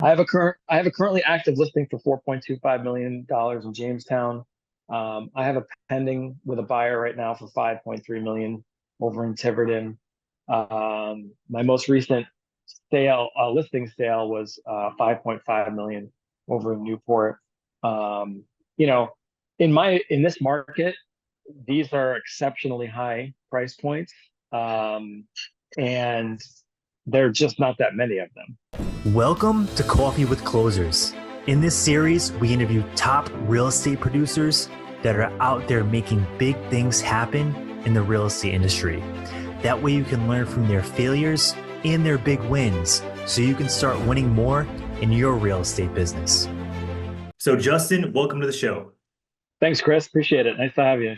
I have a currently active listing for $4.25 million in Jamestown. I have a pending with a buyer right now for 5.3 million over in Tiverton. My most recent listing sale was 5.5 million over in Newport. Um, you know, in this market, these are exceptionally high price points. Um, and there are just not that many of them. Welcome to Coffee with Closers. In this series, we interview top real estate producers that are out there making big things happen in the real estate industry. That way you can learn from their failures and their big wins so you can start winning more in your real estate business. So Justin, welcome to the show. Thanks, Chris. Appreciate it. Nice to have you.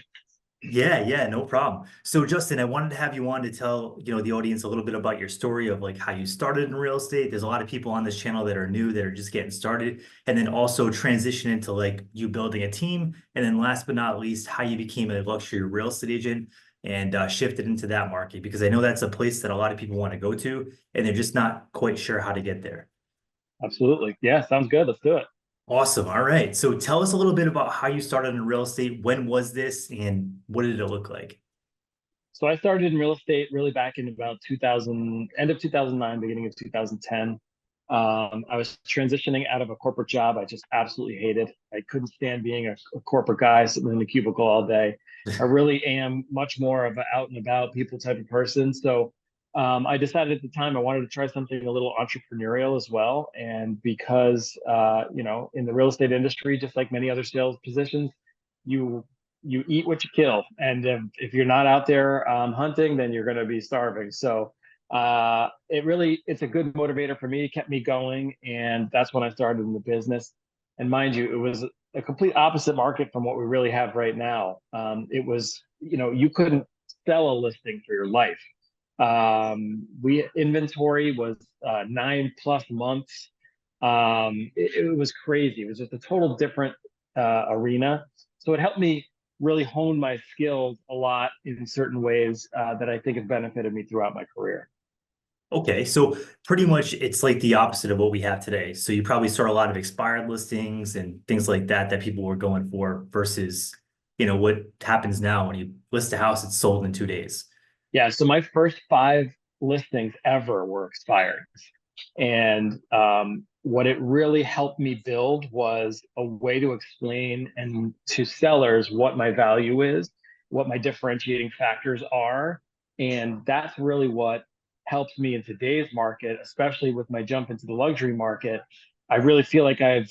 Yeah, no problem. So Justin, I wanted to have you on to tell, the audience a little bit about your story of like how you started in real estate. There's a lot of people on this channel that are new, that are just getting started, and then also transition into like you building a team. And then last but not least, how you became a luxury real estate agent and shifted into that market, because I know that's a place that a lot of people want to go to and they're just not quite sure how to get there. Absolutely. Yeah, sounds good. Let's do it. Awesome. All right. So tell us a little bit about how you started in real estate. When was this and what did it look like? So I started in real estate really back in about 2000, end of 2009, beginning of 2010. I was transitioning out of a corporate job I just absolutely hated. I couldn't stand being a corporate guy sitting in the cubicle all day. I really am much more of an out and about people type of person. So I decided at the time I wanted to try something a little entrepreneurial as well. And because, in the real estate industry, just like many other sales positions, you you eat what you kill, and if you're not out there hunting, then you're going to be starving. So it's a good motivator for me. It kept me going, and that's when I started in the business. And mind you, it was a complete opposite market from what we really have right now. It was, you couldn't sell a listing for your life. We inventory was 9+ months. It was crazy. It was just a total different arena. So it helped me really hone my skills a lot in certain ways that I think have benefited me throughout my career. Okay, so pretty much it's like the opposite of what we have today. So you probably saw a lot of expired listings and things like that that people were going for versus, what happens now when you list a house, it's sold in 2 days. Yeah, so my first five listings ever were expired. And what it really helped me build was a way to explain and to sellers what my value is, what my differentiating factors are. And that's really what helps me in today's market, especially with my jump into the luxury market. I really feel like I've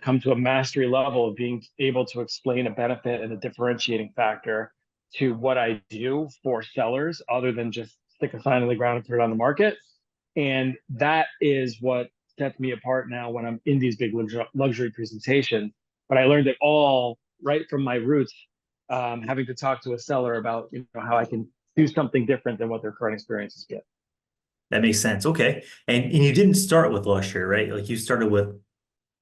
come to a mastery level of being able to explain a benefit and a differentiating factor to what I do for sellers, other than just stick a sign on the ground and put it on the market. And that is what sets me apart now when I'm in these big luxury presentations. But I learned it all right from my roots, having to talk to a seller about how I can do something different than what their current experiences get. That makes sense. Okay. And you didn't start with luxury, right? Like you started with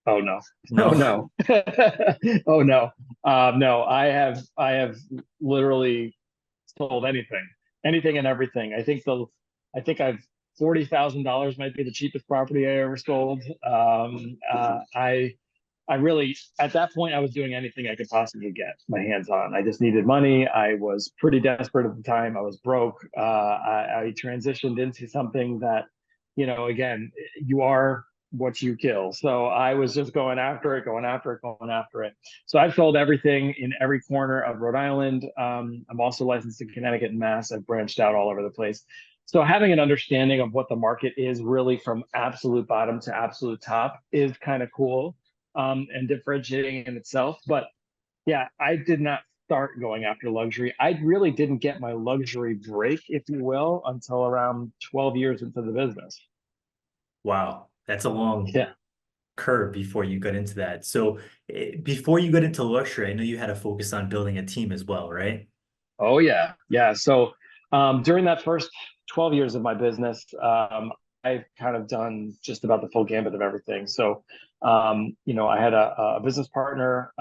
Oh no, oh no. no, oh no, no. I have literally sold anything and everything. I think I've $40,000 might be the cheapest property I ever sold. I really, at that point, I was doing anything I could possibly get my hands on. I just needed money. I was pretty desperate at the time. I was broke. I transitioned into something that, again, you are what you kill. So I was just going after it, going after it, going after it. So I've sold everything in every corner of Rhode Island. I'm also licensed in Connecticut and Mass. I've branched out all over the place. So having an understanding of what the market is really from absolute bottom to absolute top is kind of cool, and differentiating in itself. But yeah, I did not start going after luxury. I really didn't get my luxury break, if you will, until around 12 years into the business. Wow. That's a long Yeah. curve before you got into that. So before you got into luxury, I know you had to focus on building a team as well, right? Oh yeah. Yeah. So during that first 12 years of my business, I've kind of done just about the full gambit of everything. So I had a business partner,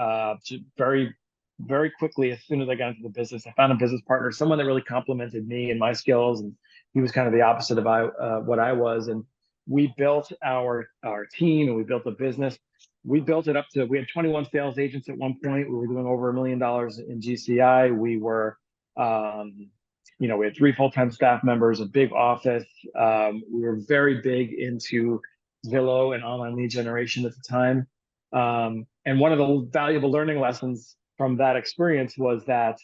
very, very quickly, as soon as I got into the business, I found a business partner, someone that really complimented me and my skills. And he was kind of the opposite of what I was. And we built our team and we built a business. We built it up to, we had 21 sales agents at one point. We were doing over $1 million in GCI. We were, we had 3 full-time staff members, a big office. We were very big into Zillow and online lead generation at the time. And one of the valuable learning lessons from that experience was that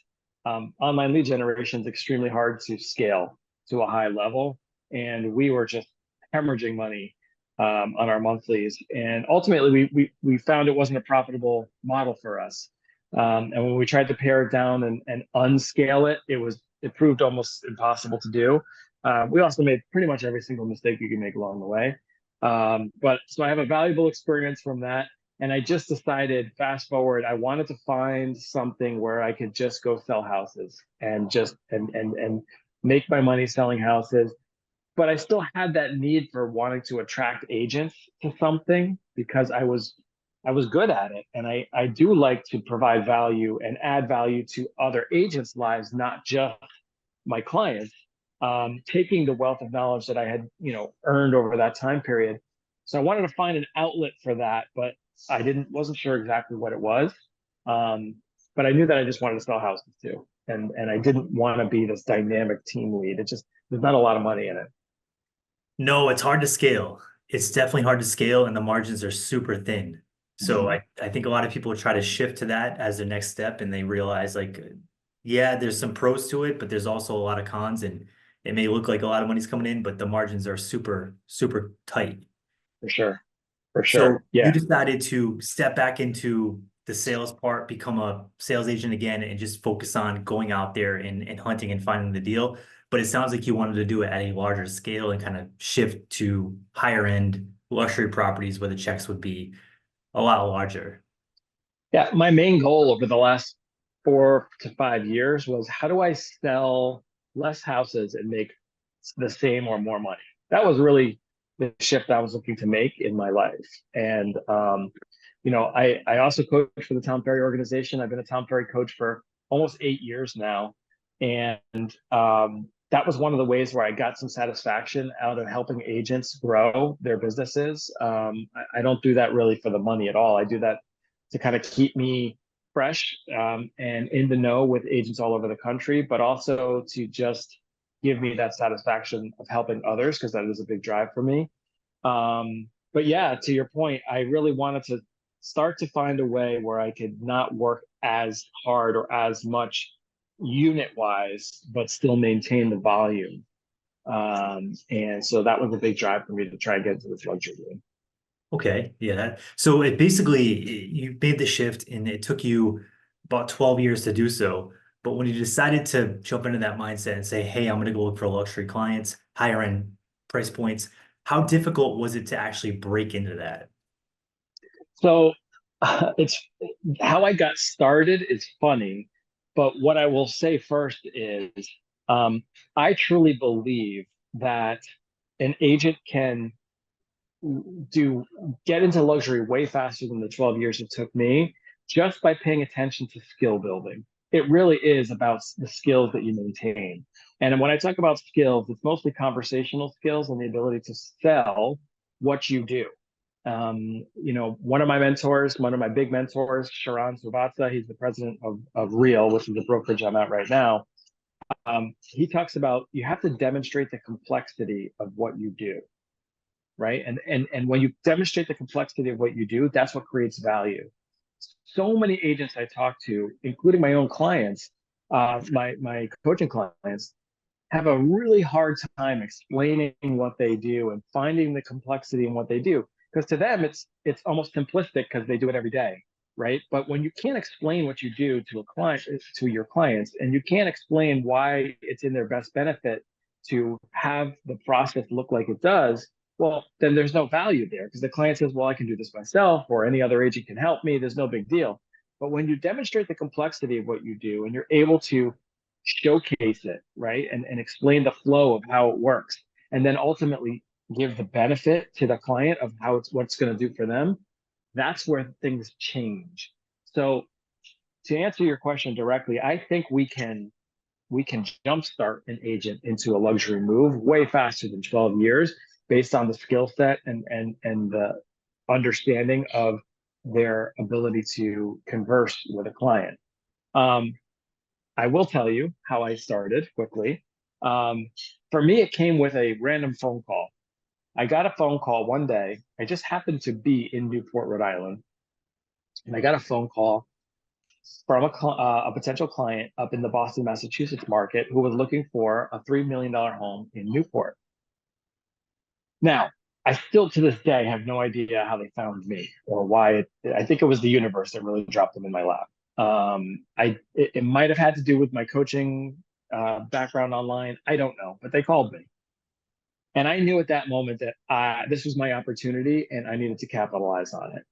online lead generation is extremely hard to scale to a high level. And we were just hemorrhaging money on our monthlies. And ultimately, we found it wasn't a profitable model for us. And when we tried to pare it down and unscale it, it proved almost impossible to do. We also made pretty much every single mistake you can make along the way. But so I have a valuable experience from that. And I just decided, fast forward, I wanted to find something where I could just go sell houses and just and make my money selling houses. But I still had that need for wanting to attract agents to something because I was good at it. And I do like to provide value and add value to other agents' lives, not just my clients, taking the wealth of knowledge that I had, earned over that time period. So I wanted to find an outlet for that, but I wasn't sure exactly what it was. But I knew that I just wanted to sell houses too. And I didn't want to be this dynamic team lead. There's not a lot of money in it. No, it's hard to scale. It's definitely hard to scale, and the margins are super thin. So I think a lot of people try to shift to that as their next step, and they realize like, yeah, there's some pros to it, but there's also a lot of cons, and it may look like a lot of money's coming in, but the margins are super, super tight. For sure. For So sure. you Yeah. decided to step back into the sales part, become a sales agent again, and just focus on going out there and hunting and finding the deal. But it sounds like you wanted to do it at a larger scale and kind of shift to higher end luxury properties where the checks would be a lot larger. Yeah. My main goal over the last 4 to 5 years was, how do I sell less houses and make the same or more money? That was really the shift I was looking to make in my life. And, I also coach for the Tom Ferry organization. I've been a Tom Ferry coach for almost 8 years now. And that was one of the ways where I got some satisfaction out of helping agents grow their businesses. I don't do that really for the money at all. I do that to kind of keep me fresh and in the know with agents all over the country, but also to just give me that satisfaction of helping others, because that is a big drive for me. But yeah, to your point, I really wanted to start to find a way where I could not work as hard or as much unit wise, but still maintain the volume. And so that was a big drive for me to try and get into this luxury game. Okay, yeah. So it basically you made the shift, and it took you about 12 years to do so. But when you decided to jump into that mindset and say, "Hey, I'm going to go look for luxury clients, higher end price points," how difficult was it to actually break into that? So it's how I got started is funny, but what I will say first is um, I truly believe that an agent can do get into luxury way faster than the 12 years it took me, just by paying attention to skill building. It really is about the skills that you maintain. And when I talk about skills, it's mostly conversational skills and the ability to sell what you do. One of my mentors, one of my big mentors, Sharon Suvatsa, he's the president of Real, which is the brokerage I'm at right now. He talks about, you have to demonstrate the complexity of what you do, right? And when you demonstrate the complexity of what you do, that's what creates value. So many agents I talk to, including my own clients, my coaching clients, have a really hard time explaining what they do and finding the complexity in what they do. Because to them, it's almost simplistic because they do it every day, right? But when you can't explain what you do to a client, to your clients, and you can't explain why it's in their best benefit to have the process look like it does, well, then there's no value there, because the client says, well, I can do this myself, or any other agent can help me. There's no big deal. But when you demonstrate the complexity of what you do and you're able to showcase it, right, and explain the flow of how it works, and then ultimately give the benefit to the client of what's going to do for them, that's where things change. So to answer your question directly, I think we can jumpstart an agent into a luxury move way faster than 12 years. based on the skill set and the understanding of their ability to converse with a client. Um, I will tell you how I started quickly. Um, for me, it came with a random phone call. I got a phone call one day. I just happened to be in Newport, Rhode Island, and I got a phone call from a potential client up in the Boston, Massachusetts market who was looking for a $3 million home in Newport. Now, I still to this day have no idea how they found me or why. I think it was the universe that really dropped them in my lap. It might have had to do with my coaching background online. I don't know, but they called me, and I knew at that moment that this was my opportunity, and I needed to capitalize on it.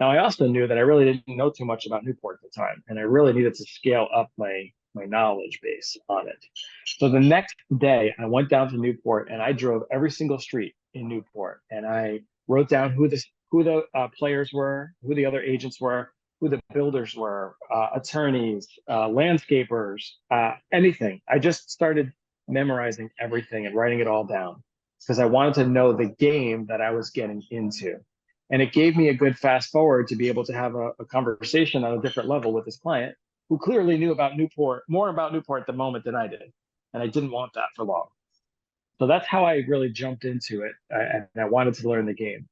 Now, I also knew that I really didn't know too much about Newport at the time, and I really needed to scale up my knowledge base on it. So the next day, I went down to Newport and I drove every single street in Newport, and I wrote down who the players were, who the other agents were, who the builders were, attorneys, landscapers, anything. I just started memorizing everything and writing it all down because I wanted to know the game that I was getting into. And it gave me a good fast forward to be able to have a conversation on a different level with this client who clearly knew about Newport, more about Newport at the moment than I did. And I didn't want that for long. So that's how I really jumped into it. And I wanted to learn the game.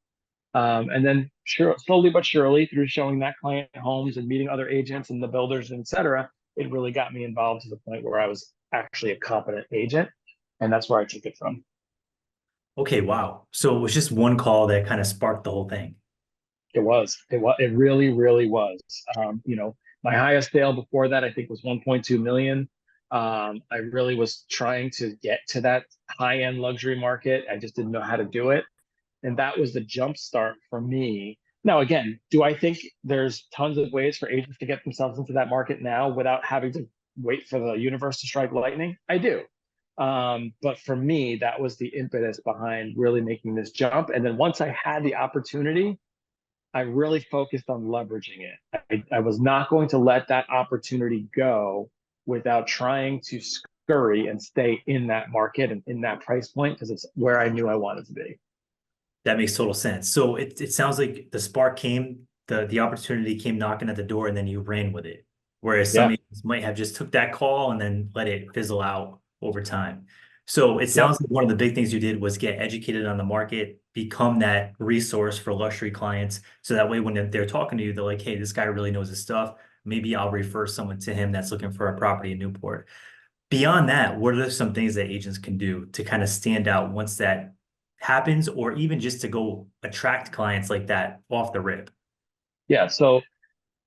And then slowly but surely, through showing that client homes and meeting other agents and the builders, and et cetera, it really got me involved to the point where I was actually a competent agent. And that's where I took it from. Okay, wow. So it was just one call that kind of sparked the whole thing. It really, really was. My highest sale before that, I think, was 1.2 million. I really was trying to get to that high-end luxury market. I just didn't know how to do it. And that was the jump start for me. Now, again, do I think there's tons of ways for agents to get themselves into that market now without having to wait for the universe to strike lightning? I do. But for me, that was the impetus behind really making this jump. And then once I had the opportunity, I really focused on leveraging it. I was not going to let that opportunity go without trying to scurry and stay in that market and in that price point because it's where I knew I wanted to be. That makes total sense. So it sounds like the spark came, the opportunity came knocking at the door, and then you ran with it. Whereas some Yeah. agents might have just took that call and then let it fizzle out over time. So it Yep. sounds like one of the big things you did was get educated on the market, become that resource for luxury clients. So that way, when they're talking to you, they're like, hey, this guy really knows his stuff. Maybe I'll refer someone to him that's looking for a property in Newport. Beyond that, what are some things that agents can do to kind of stand out once that happens, or even just to go attract clients like that off the rip? Yeah. So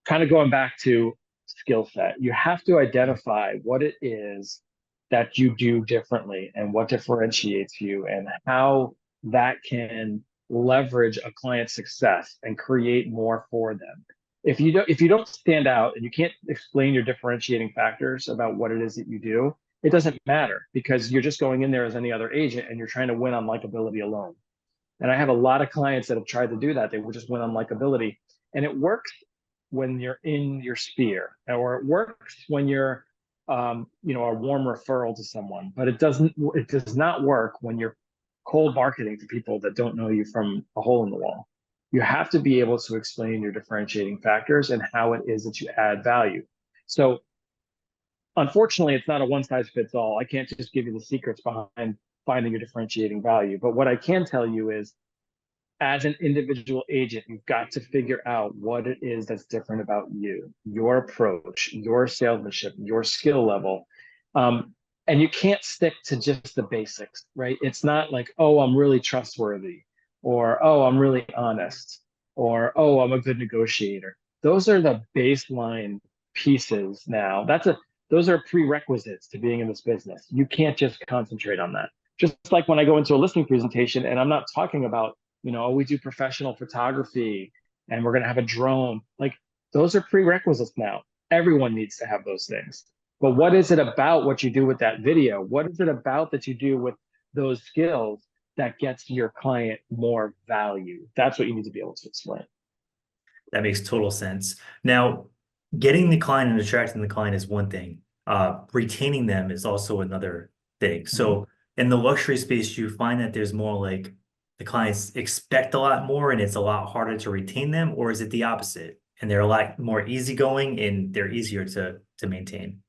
kind of going back to skill set, you have to identify what it is that you do differently and what differentiates you and how that can leverage a client's success and create more for them. If you don't stand out and you can't explain your differentiating factors about what it is that you do, it doesn't matter because you're just going in there as any other agent and you're trying to win on likability alone. And I have a lot of clients that have tried to do that. They will just win on likability. And it works when you're in your sphere, or it works when you're, a warm referral to someone, but it does not work when you're cold marketing to people that don't know you from a hole in the wall. You have to be able to explain your differentiating factors and how it is that you add value. So unfortunately, it's not a one size fits all. I can't just give you the secrets behind finding your differentiating value. But what I can tell you is, as an individual agent, you've got to figure out what it is that's different about you, your approach, your salesmanship, your skill level. And you can't stick to just the basics, right? It's not like, oh, I'm really trustworthy, or oh, I'm really honest, or oh, I'm a good negotiator. Those are the baseline pieces now. Those are prerequisites to being in this business. You can't just concentrate on that. Just like when I go into a listing presentation and I'm not talking about, we do professional photography and we're going to have a drone. Like those are prerequisites now. Everyone needs to have those things. But what is it about what you do with that video? What is it about that you do with those skills that gets your client more value? That's what you need to be able to explain. That makes total sense. Now, getting the client and attracting the client is one thing. Retaining them is also another thing. Mhm. So In the luxury space, you find that there's more like the clients expect a lot more and it's a lot harder to retain them, or is it the opposite? And they're a lot more easygoing and they're easier to maintain.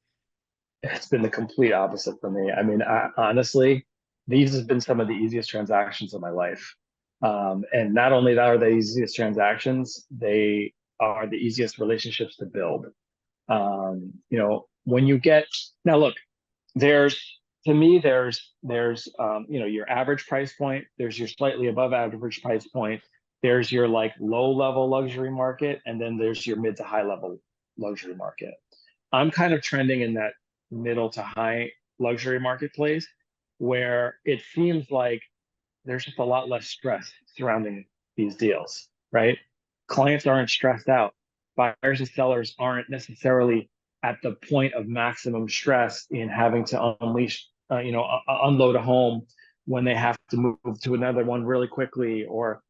It's been the complete opposite for me. I mean, honestly, these have been some of the easiest transactions of my life. And not only that are the easiest transactions, they are the easiest relationships to build. When you get now, look, there's to me, there's your average price point, there's your slightly above average price point, there's your like low level luxury market, and then there's your mid to high level luxury market. I'm kind of trending in that middle to high luxury marketplace where it seems like there's just a lot less stress surrounding these deals, right? Clients aren't stressed out. Buyers and sellers aren't necessarily at the point of maximum stress in having to unload a home when they have to move to another one really quickly, or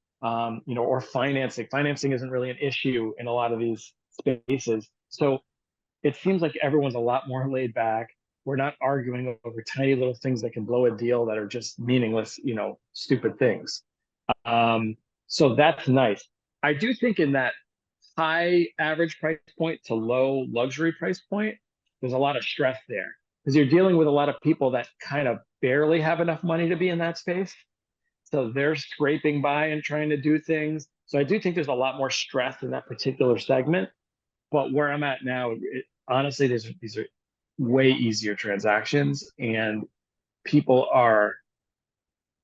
financing. Financing isn't really an issue in a lot of these spaces. So it seems like everyone's a lot more laid back. We're not arguing over tiny little things that can blow a deal that are just meaningless, stupid things. So that's nice. I do think in that high average price point to low luxury price point, there's a lot of stress there because you're dealing with a lot of people that kind of barely have enough money to be in that space. So they're scraping by and trying to do things. So I do think there's a lot more stress in that particular segment. But where I'm at now, honestly, these are way easier transactions, and people are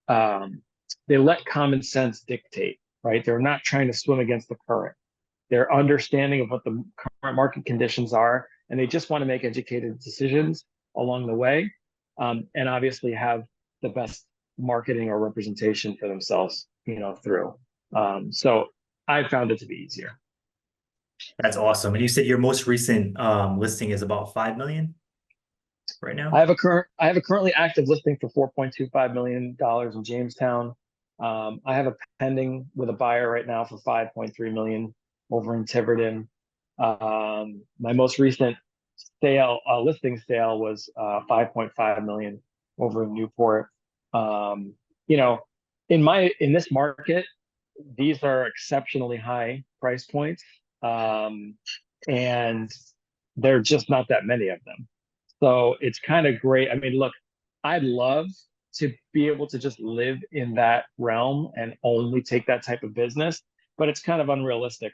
they let common sense dictate, right? They're not trying to swim against the current. They're understanding of what the current market conditions are, and they just want to make educated decisions along the way, and obviously have the best marketing or representation for themselves, through. So I found it to be easier. That's awesome. And you said your most recent listing is about 5 million right now? I have a currently active listing for $4.25 million in Jamestown. I have a pending with a buyer right now for 5.3 million over in Tiverton. My most recent listing sale was 5.5 million over in Newport. Um, you know, in this market, these are exceptionally high price points, and there are just not that many of them. So it's kind of great. I mean, look, I'd love to be able to just live in that realm and only take that type of business, but it's kind of unrealistic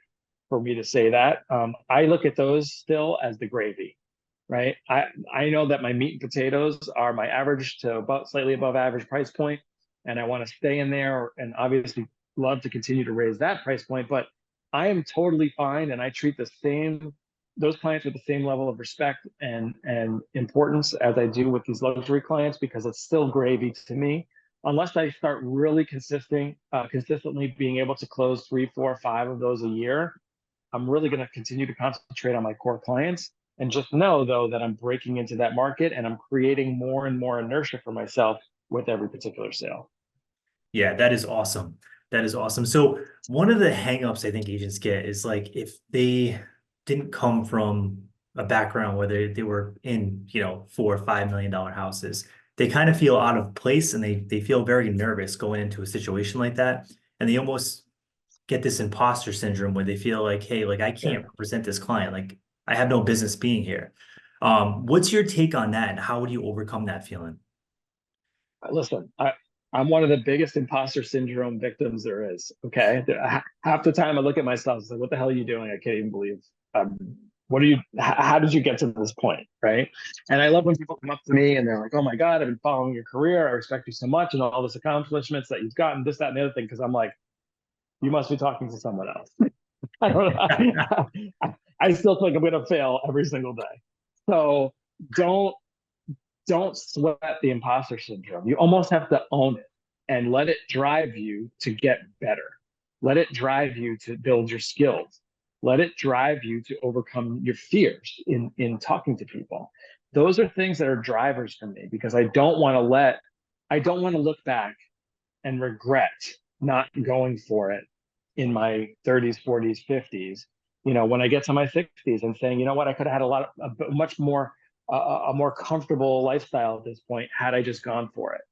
for me to say that. I look at those still as the gravy, right? I know that my meat and potatoes are my average to about slightly above average price point, and I want to stay in there and obviously love to continue to raise that price point, but I am totally fine and I treat the same those clients with the same level of respect and importance as I do with these luxury clients because it's still gravy to me. Unless I start really consistently being able to close three, four, five of those a year, I'm really going to continue to concentrate on my core clients and just know though that I'm breaking into that market and I'm creating more and more inertia for myself with every particular sale. Yeah, that is awesome. That is awesome. So one of the hangups I think agents get is like if they didn't come from a background where they were in, $4 or $5 million houses, they kind of feel out of place and they feel very nervous going into a situation like that. And they almost get this imposter syndrome where they feel like, hey, like I Yeah. can't represent this client. Like I have no business being here. What's your take on that and how would you overcome that feeling? Listen, I'm one of the biggest imposter syndrome victims there is. Okay. Half the time I look at myself and say, what the hell are you doing? I can't even believe, what are you, how did you get to this point? Right. And I love when people come up to me and they're like, oh my God, I've been following your career. I respect you so much and all this accomplishments that you've gotten, this, that, and the other thing. Cause I'm like, you must be talking to someone else. I don't know. I still think I'm going to fail every single day. So don't don't sweat the imposter syndrome. You almost have to own it and let it drive you to get better. Let it drive you to build your skills. Let it drive you to overcome your fears in talking to people. Those are things that are drivers for me because I don't want to look back and regret not going for it in my 30s, 40s, 50s. When I get to my 60s and saying, you know what, I could have had a much more a more comfortable lifestyle at this point had I just gone for it.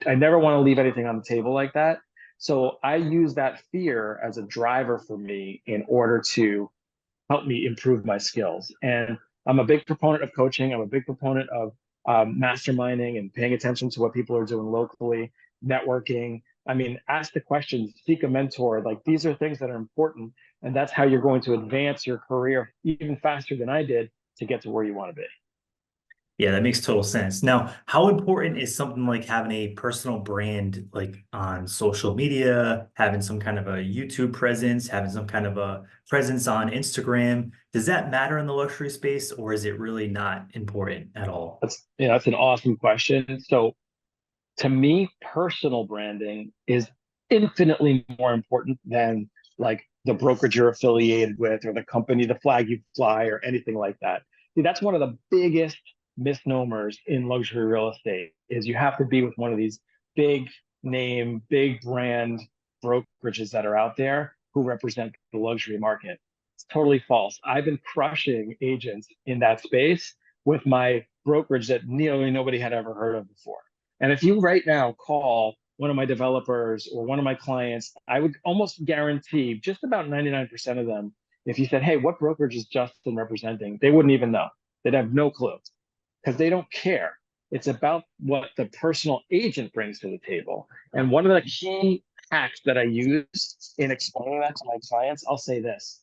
I never want to leave anything on the table like that. So I use that fear as a driver for me in order to help me improve my skills. And I'm a big proponent of coaching. I'm a big proponent of masterminding and paying attention to what people are doing locally, networking. I mean, ask the questions, seek a mentor. Like these are things that are important. And that's how you're going to advance your career even faster than I did to get to where you want to be. Yeah, that makes total sense. Now, how important is something like having a personal brand like on social media, having some kind of a YouTube presence, having some kind of a presence on Instagram? Does that matter in the luxury space, or is it really not important at all? That's an awesome question. So to me, personal branding is infinitely more important than like the brokerage you're affiliated with or the company, the flag you fly, or anything like that. See, that's one of the biggest misnomers in luxury real estate is you have to be with one of these big name, big brand brokerages that are out there who represent the luxury market. It's totally false. I've been crushing agents in that space with my brokerage that nearly nobody had ever heard of before. And if you right now call one of my developers or one of my clients, I would almost guarantee just about 99% of them, if you said, hey, what brokerage is Justin representing? They wouldn't even know. They'd have no clue because they don't care. It's about what the personal agent brings to the table. And one of the key hacks that I use in explaining that to my clients, I'll say this,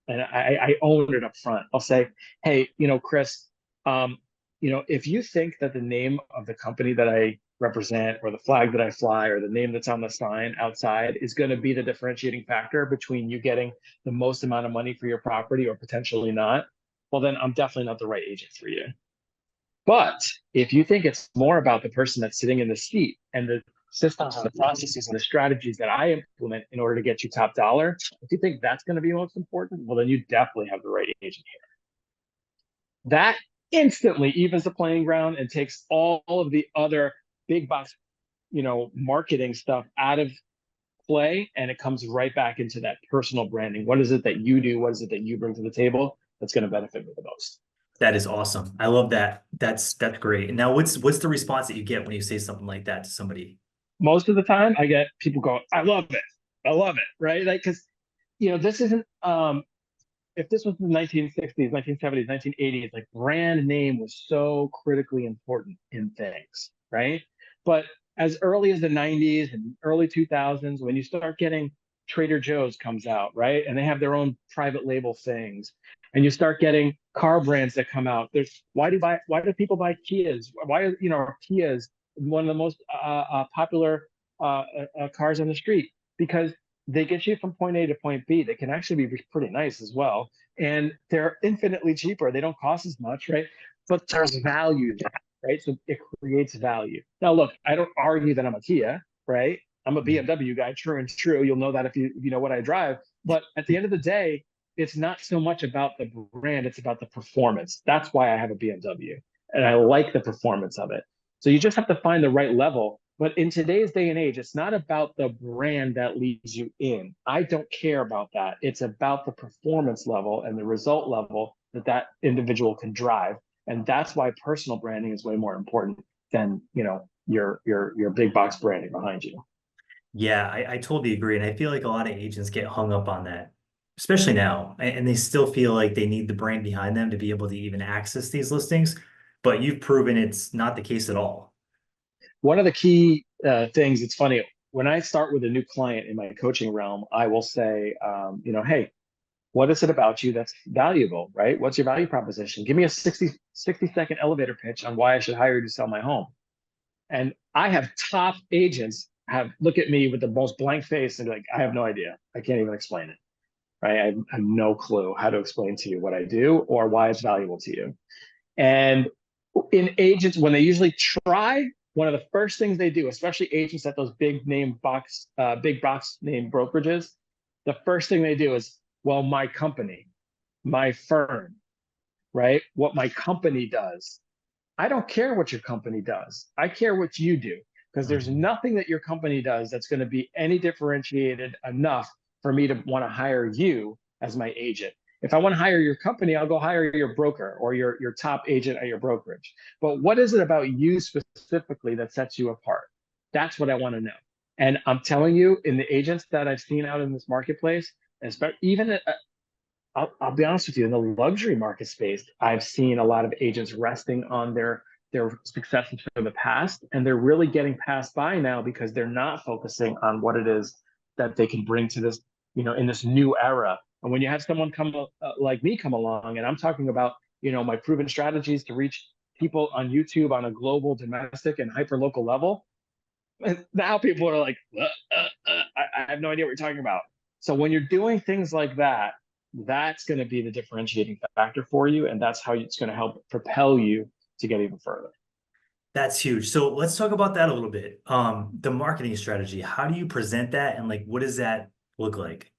and I own it up front. I'll say, hey, Chris, if you think that the name of the company that I represent or the flag that I fly or the name that's on the sign outside is going to be the differentiating factor between you getting the most amount of money for your property or potentially not, well, then I'm definitely not the right agent for you. But if you think it's more about the person that's sitting in the seat and the systems and the processes and the strategies that I implement in order to get you top dollar, if you think that's going to be most important, well, then you definitely have the right agent here. That instantly evens the playing ground and takes all of the other big box, marketing stuff out of play. And it comes right back into that personal branding. What is it that you do? What is it that you bring to the table that's going to benefit me the most? That is awesome. I love that. That's great. And now what's the response that you get when you say something like that to somebody? Most of the time I get people going, I love it. I love it. Right. Like, cause this isn't, if this was the 1960s, 1970s, 1980s, like brand name was so critically important in things. Right. But as early as the 90s and early 2000s, when you start getting Trader Joe's comes out, right. And they have their own private label things. And you start getting car brands that come out. Why do people buy Kias? Why are, Kias one of the most popular cars on the street because they get you from point A to point B. They can actually be pretty nice as well. And they're infinitely cheaper. They don't cost as much, right? But there's value there, right? So it creates value. Now, look, I don't argue that I'm a Kia, right? I'm a BMW guy, true and true. You'll know that if you know what I drive. But at the end of the day, it's not so much about the brand, it's about the performance. That's why I have a BMW. And I like the performance of it. So you just have to find the right level. But in today's day and age, it's not about the brand that leads you in. I don't care about that. It's about the performance level and the result level that individual can drive. And that's why personal branding is way more important than, your big box branding behind you. Yeah, I totally agree. And I feel like a lot of agents get hung up on that, especially now. And they still feel like they need the brand behind them to be able to even access these listings. But you've proven it's not the case at all. One of the key things, it's funny, when I start with a new client in my coaching realm, I will say, hey, what is it about you that's valuable, right? What's your value proposition? Give me a 60-second elevator pitch on why I should hire you to sell my home. And I have top agents have look at me with the most blank face and be like, I have no idea. I can't even explain it, right? I have no clue how to explain to you what I do or why it's valuable to you. And in agents, when they usually try, one of the first things they do, especially agents at those big box name brokerages, the first thing they do is, well, my company, my firm, right? What my company does. I don't care what your company does. I care what you do because there's Mhm. nothing that your company does that's going to be any differentiated enough for me to want to hire you as my agent. If I want to hire your company, I'll go hire your broker or your top agent at your brokerage. But what is it about you specifically that sets you apart? That's what I want to know. And I'm telling you, in the agents that I've seen out in this marketplace, even I'll be honest with you, in the luxury market space, I've seen a lot of agents resting on their successes from the past, and they're really getting passed by now because they're not focusing on what it is that they can bring to this, in this new era. And when you have someone come like me come along, and I'm talking about, my proven strategies to reach people on YouTube on a global, domestic, and hyper local level, and now people are like, I have no idea what you're talking about. So when you're doing things like that, that's going to be the differentiating factor for you, and that's how it's going to help propel you to get even further. That's huge. So let's talk about that a little bit. The marketing strategy, how do you present that and like what does that look like?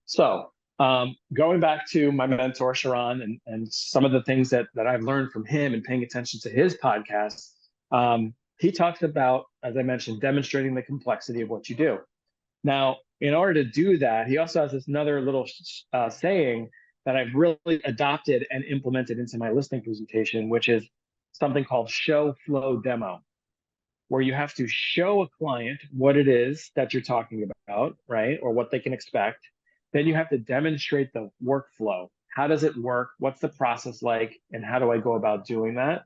So going back to my mentor Sharon and some of the things that I've learned from him and paying attention to his podcast, he talks about, as I mentioned, demonstrating the complexity of what you do. Now, in order to do that, he also has this another little saying that I've really adopted and implemented into my listing presentation, which is something called show flow demo, where you have to show a client what it is that you're talking about, right? Or what they can expect. Then you have to demonstrate the workflow. How does it work? What's the process like? And how do I go about doing that?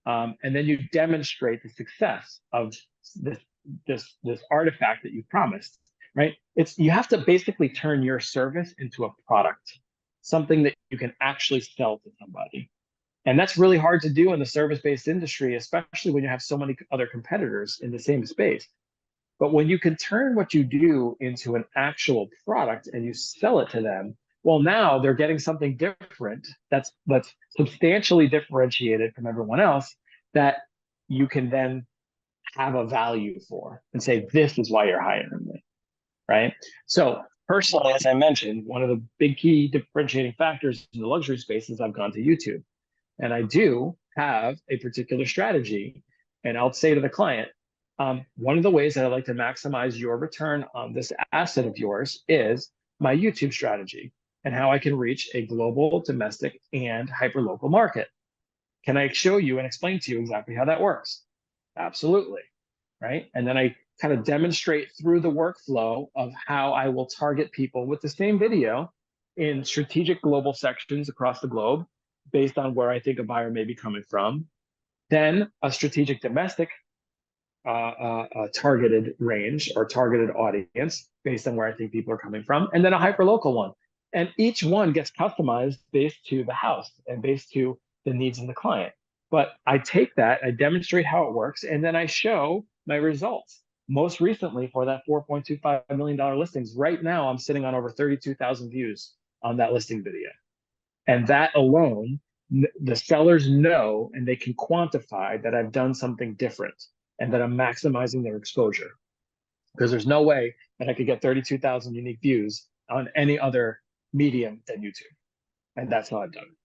And then you demonstrate the success of this artifact that you promised, right? You have to basically turn your service into a product, something that you can actually sell to somebody. And that's really hard to do in the service-based industry, especially when you have so many other competitors in the same space. But when you can turn what you do into an actual product and you sell it to them, well, now they're getting something different that's substantially differentiated from everyone else that you can then have a value for and say, this is why you're hiring me, right? So personally, as I mentioned, one of the big key differentiating factors in the luxury space is I've gone to YouTube. And I do have a particular strategy. And I'll say to the client, one of the ways that I like to maximize your return on this asset of yours is my YouTube strategy and how I can reach a global, domestic, and hyperlocal market. Can I show you and explain to you exactly how that works? Absolutely. Right. And then I kind of demonstrate through the workflow of how I will target people with the same video in strategic global sections across the globe based on where I think a buyer may be coming from. Then a strategic domestic targeted range or targeted audience based on where I think people are coming from, and then a hyper local one. And each one gets customized based to the house and based to the needs of the client. But I take that, I demonstrate how it works, and then I show my results. Most recently, for that $4.25 million listings, right now I'm sitting on over 32,000 views on that listing video. And that alone, the sellers know and they can quantify that I've done something different and that I'm maximizing their exposure. Because there's no way that I could get 32,000 unique views on any other medium than YouTube. And that's how I've done it.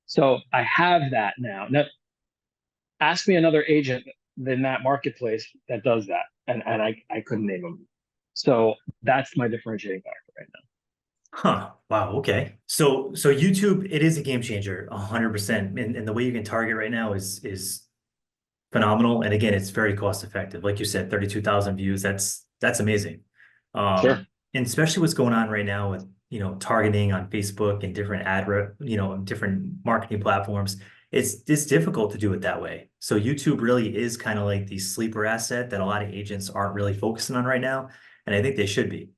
So I have that now. Now, ask me another agent in that marketplace that does that. And I couldn't name them. So that's my differentiating factor right now. Huh. Wow. Okay. So YouTube, it is a game changer, 100%. And the way you can target right now is phenomenal. And again, it's very cost effective. Like you said, 32,000 views. That's amazing. Sure. And especially what's going on right now with, targeting on Facebook and different different marketing platforms. It's difficult to do it that way. So YouTube really is kind of like the sleeper asset that a lot of agents aren't really focusing on right now. And I think they should be.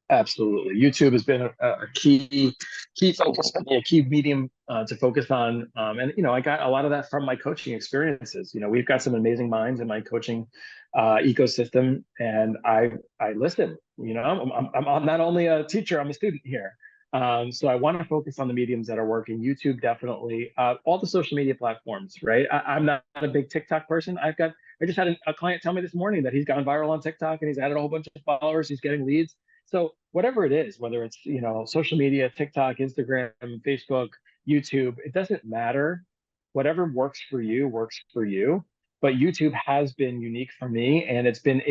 Absolutely. YouTube has been a key focus for me, a key medium to focus on. And, I got a lot of that from my coaching experiences. We've got some amazing minds in my coaching ecosystem, and I listen. I'm not only a teacher, I'm a student here. So I want to focus on the mediums that are working. YouTube, definitely. All the social media platforms, right? I'm not a big TikTok person. I just had a client tell me this morning that he's gone viral on TikTok and he's added a whole bunch of followers. He's getting leads. So whatever it is, whether it's, social media, TikTok, Instagram, Facebook, YouTube, it doesn't matter. Whatever works for you works for you. But YouTube has been unique for me, and I've been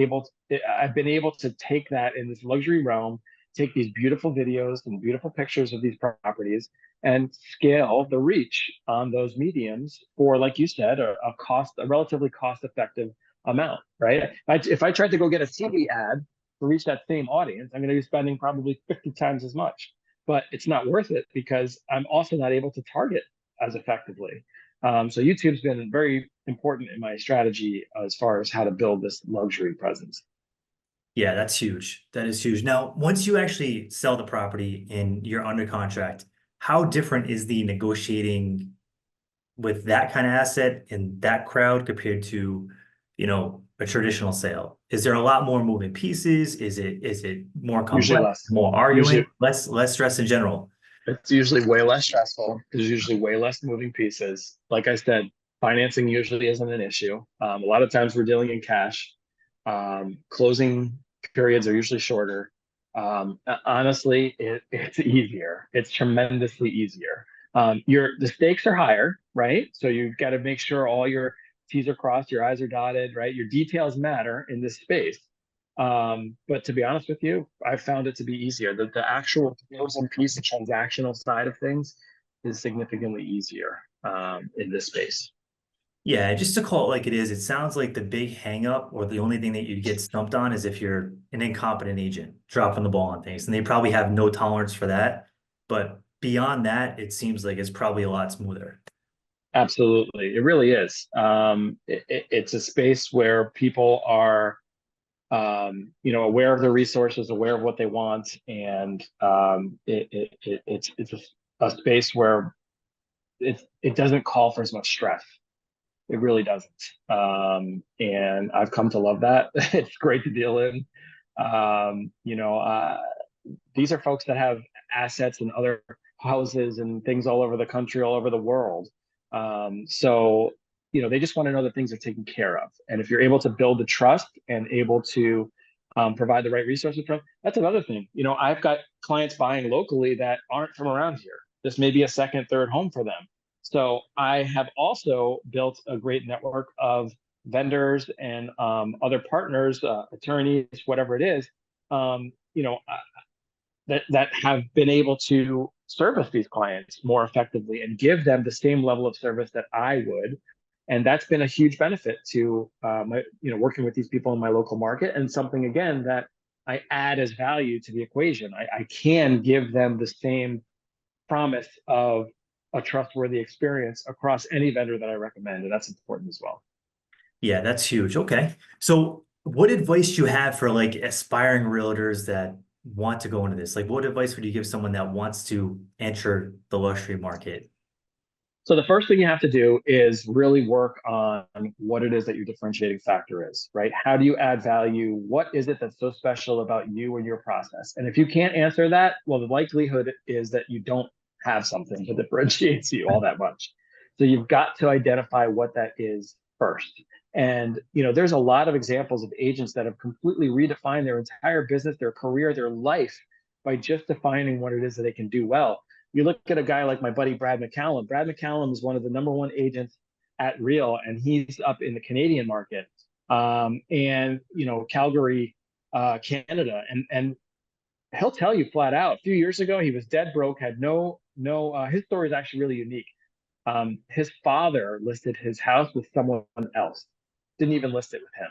able to take that in this luxury realm take these beautiful videos and beautiful pictures of these properties and scale the reach on those mediums for, like you said, a relatively cost effective amount, right? If I tried to go get a TV ad to reach that same audience, I'm going to be spending probably 50 times as much, but it's not worth it because I'm also not able to target as effectively. So YouTube's been very important in my strategy as far as how to build this luxury presence. Yeah, that's huge. That is huge. Now, once you actually sell the property and you're under contract, how different is the negotiating with that kind of asset and that crowd compared to, a traditional sale? Is there a lot more moving pieces? Is it more Usually complex, less. more Usually arguing, less stress in general? it's usually way less stressful. There's usually way less moving pieces. Like I said, financing usually isn't an issue. A lot of times we're dealing in cash. Closing periods are usually shorter. Honestly, it's easier. It's tremendously easier. The stakes are higher, right? So you've got to make sure all your T's are crossed, your I's are dotted, right? Your details matter in this space. But to be honest with you, I found it to be easier. The actual closing piece, the transactional side of things, is significantly easier in this space. Yeah, just to call it like it is, it sounds like the big hang up or the only thing that you get stumped on is if you're an incompetent agent dropping the ball on things. And they probably have no tolerance for that. But beyond that, it seems like it's probably a lot smoother. Absolutely, it really is. It's a space where people are, aware of their resources, aware of what they want, and it's a space where it doesn't call for as much stress. It really doesn't. And I've come to love that. It's great to deal in. Um, you know, uh, these are folks that have assets and other houses and things all over the country, all over the world. So, they just want to know that things are taken care of. And if you're able to build the trust and able to provide the right resources for them, that's another thing. I've got clients buying locally that aren't from around here. This may be a second, third home for them. So I have also built a great network of vendors and other partners, attorneys, whatever it is, um, you know, that have been able to service these clients more effectively and give them the same level of service that I would. And that's been a huge benefit to working with these people in my local market, and something again that I add as value to the equation. I can give them the same promise of a trustworthy experience across any vendor that I recommend, and that's important as well. Yeah, that's huge. Okay. So what advice do you have for like aspiring realtors that want to go into this? Like what advice would you give someone that wants to enter the luxury market? So the first thing you have to do is really work on what it is that your differentiating factor is, right? How do you add value? What is it that's so special about you and your process? And if you can't answer that, well, the likelihood is that you don't have something that differentiates you all that much. So you've got to identify what that is first. And there's a lot of examples of agents that have completely redefined their entire business, their career, their life by just defining what it is that they can do well. You look at a guy like my buddy Brad McCallum. Brad McCallum is one of the number one agents at Real, and he's up in the Canadian market, and Calgary, Canada, and he'll tell you flat out. A few years ago, he was dead broke, had no. His story is actually really unique. His father listed his house with someone else, didn't even list it with him,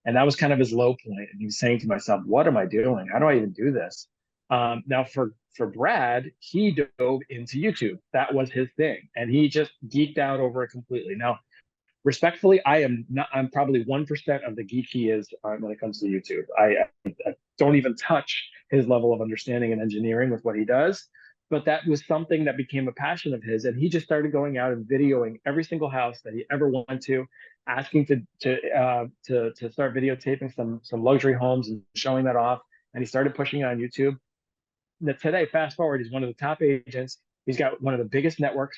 and that was kind of his low point. And he was saying to myself, "What am I doing? How do I even do this?" Now, for Brad, he dove into YouTube. That was his thing, and he just geeked out over it completely. Now, respectfully, I am not. I'm probably 1% of the geek he is when it comes to YouTube. I don't even touch his level of understanding and engineering with what he does. But that was something that became a passion of his, and he just started going out and videoing every single house that he ever went to, asking to start videotaping some luxury homes and showing that off. And he started pushing it on YouTube. Today, fast forward, he's one of the top agents. He's got one of the biggest networks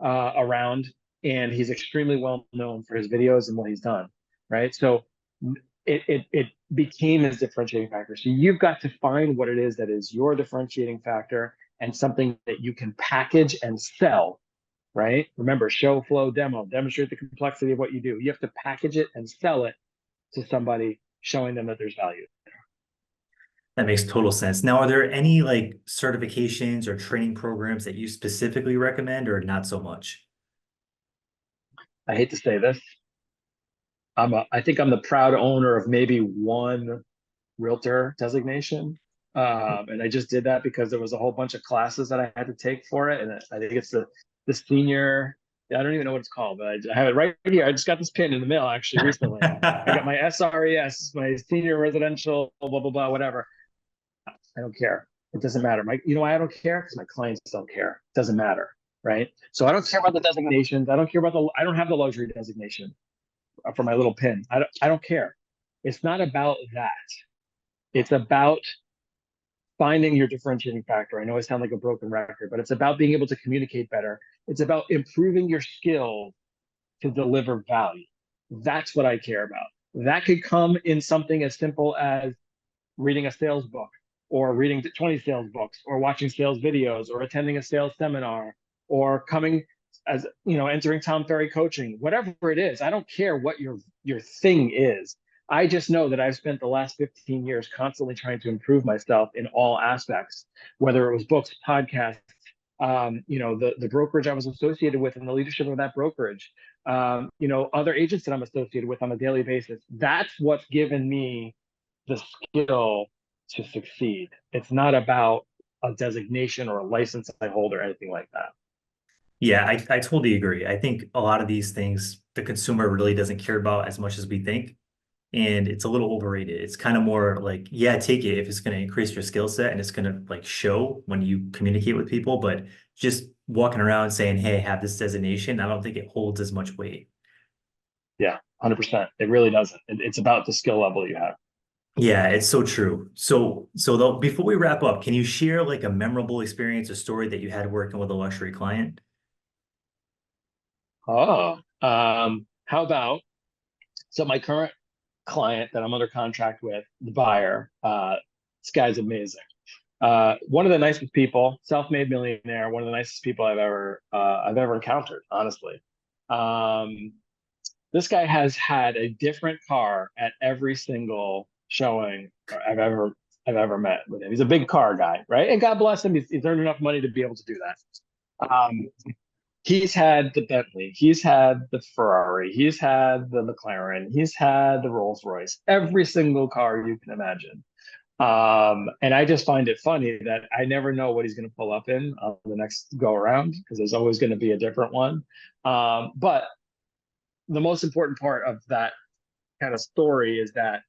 around, and he's extremely well known for his videos and what he's done. Right, so it became his differentiating factor. So you've got to find what it is that is your differentiating factor and something that you can package and sell. Right, remember, show, flow, demo, demonstrate the complexity of what you do. You have to package it and sell it to somebody, showing them that there's value. That makes total sense. Now, are there any like certifications or training programs that you specifically recommend or not so much? I hate to say this. I think I'm the proud owner of maybe one realtor designation. And I just did that because there was a whole bunch of classes that I had to take for it. And I think it's the senior, I don't even know what it's called, but I have it right here. I just got this pin in the mail actually recently. I got my SRES, my senior residential, blah, blah, blah, whatever. I don't care. It doesn't matter. You know why I don't care? Because my clients don't care. It doesn't matter. Right. So I don't care about the designations. I don't care about I don't have the luxury designation for my little pin. I don't care. It's not about that. It's about finding your differentiating factor. I know I sound like a broken record, but it's about being able to communicate better. It's about improving your skill to deliver value. That's what I care about. That could come in something as simple as reading a sales book or reading 20 sales books or watching sales videos or attending a sales seminar or coming as entering Tom Ferry coaching, whatever it is. I don't care what your thing is. I just know that I've spent the last 15 years constantly trying to improve myself in all aspects, whether it was books, podcasts, the brokerage I was associated with and the leadership of that brokerage, other agents that I'm associated with on a daily basis. That's what's given me the skill to succeed. It's not about a designation or a license I hold or anything like that. Yeah, I totally agree. I think a lot of these things the consumer really doesn't care about as much as we think. And it's a little overrated. It's kind of more like, yeah, take it if it's going to increase your skill set and it's going to like show when you communicate with people. But just walking around saying, hey, I have this designation, I don't think it holds as much weight. Yeah, 100%. It really doesn't. It's about the skill level you have. Yeah, it's so true. So though, before we wrap up, can you share like a memorable experience, a story that you had working with a luxury client? Oh, how about so my current client that I'm under contract with, the buyer, this guy's amazing. One of the nicest people, self-made millionaire, one of the nicest people I've ever encountered, honestly. Um, this guy has had a different car at every single showing I've ever met with him. He's a big car guy, right? And God bless him, he's earned enough money to be able to do that. He's had the Bentley, he's had the Ferrari, he's had the McLaren, he's had the Rolls Royce, every single car you can imagine. And I just find it funny that I never know what he's going to pull up in on the next go around because there's always going to be a different one. But the most important part of that kind of story is that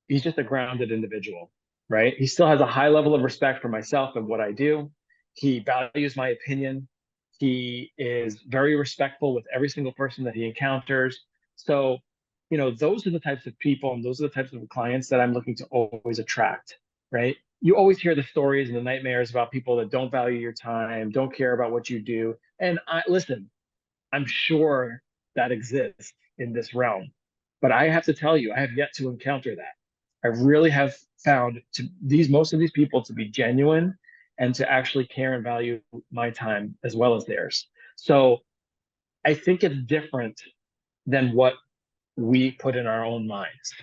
he's just a grounded individual, right? He still has a high level of respect for myself and what I do. He values my opinion. He is very respectful with every single person that he encounters. So, those are the types of people and those are the types of clients that I'm looking to always attract, right? You always hear the stories and the nightmares about people that don't value your time, don't care about what you do. And listen, I'm sure that exists in this realm. But I have to tell you, I have yet to encounter that. I really have found most of these people to be genuine and to actually care and value my time as well as theirs. So I think it's different than what we put in our own minds.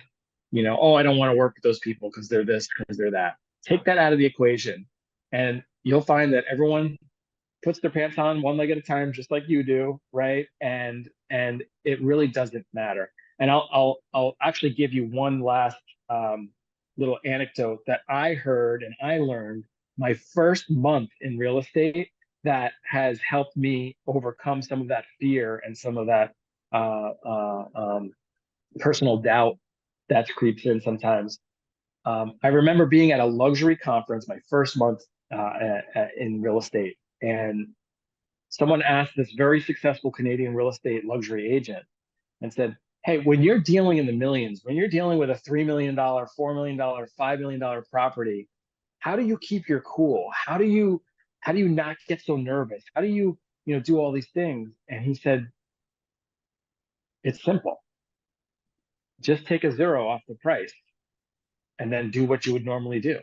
Oh, I don't want to work with those people because they're this, because they're that. Take that out of the equation, and you'll find that everyone puts their pants on one leg at a time, just like you do, right? And it really doesn't matter. And I'll actually give you one last little anecdote that I heard and I learned my first month in real estate that has helped me overcome some of that fear and some of that uh, uh, um, personal doubt that creeps in sometimes. I remember being at a luxury conference my first month in real estate, and someone asked this very successful Canadian real estate luxury agent and said, "Hey, when you're dealing in the millions, when you're dealing with a $3 million, $4 million, $5 million property, how do you keep your cool? How do you not get so nervous? How do you do all these things?" And he said, "It's simple. Just take a zero off the price and then do what you would normally do."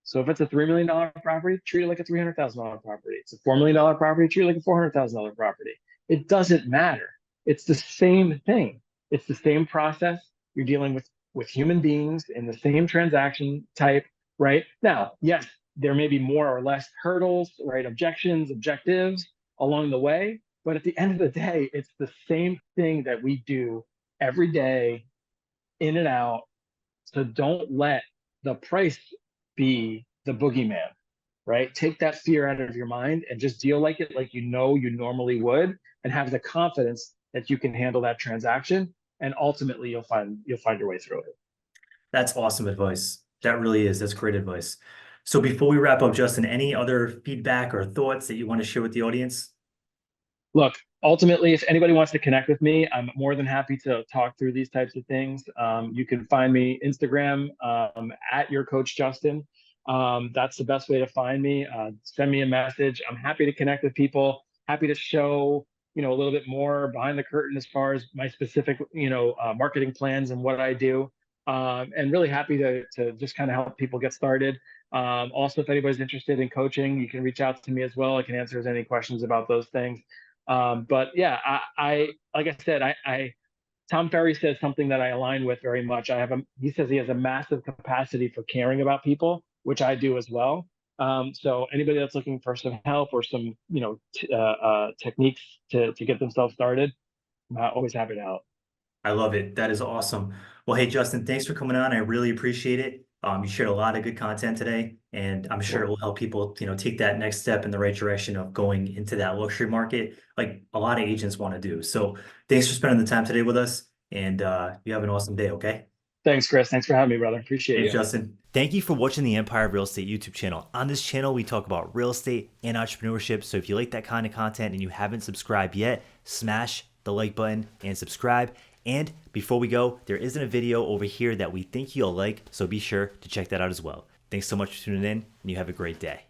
So if it's a $3 million property, treat it like a $300,000 property. It's a $4 million property, treat it like a $400,000 property. It doesn't matter. It's the same thing. It's the same process. You're dealing with with human beings in the same transaction type, right? Now, yes, there may be more or less hurdles, right? Objections, objectives along the way. But at the end of the day, it's the same thing that we do every day, in and out. So don't let the price be the boogeyman, right? Take that fear out of your mind and just deal like it like you know you normally would, and have the confidence that you can handle that transaction. And ultimately you'll find your way through it. That's awesome advice. That really is. That's great advice. So before we wrap up, Justin, any other feedback or thoughts that you want to share with the audience? Look, ultimately, if anybody wants to connect with me, I'm more than happy to talk through these types of things. You can find me Instagram at your coach Justin. That's the best way to find me. Send me a message. I'm happy to connect with people. Happy to show a little bit more behind the curtain as far as my specific marketing plans and what I do. And really happy to just kind of help people get started. Also, if anybody's interested in coaching, you can reach out to me as well. I can answer any questions about those things. But yeah, I like I said, Tom Ferry says something that I align with very much. He says he has a massive capacity for caring about people, which I do as well. So anybody that's looking for some help or some, techniques to get themselves started, I'm always happy to help. I love it. That is awesome. Well, hey, Justin, thanks for coming on. I really appreciate it. You shared a lot of good content today, and I'm sure it Cool. will help people, take that next step in the right direction of going into that luxury market, like a lot of agents want to do. So thanks for spending the time today with us, and you have an awesome day, okay? Thanks, Chris. Thanks for having me, brother. Appreciate Thanks, you. Justin. Thank you for watching the Empire of Real Estate YouTube channel. On this channel, we talk about real estate and entrepreneurship. So if you like that kind of content and you haven't subscribed yet, smash the like button and subscribe. And before we go, there isn't a video over here that we think you'll like, so be sure to check that out as well. Thanks so much for tuning in, and you have a great day.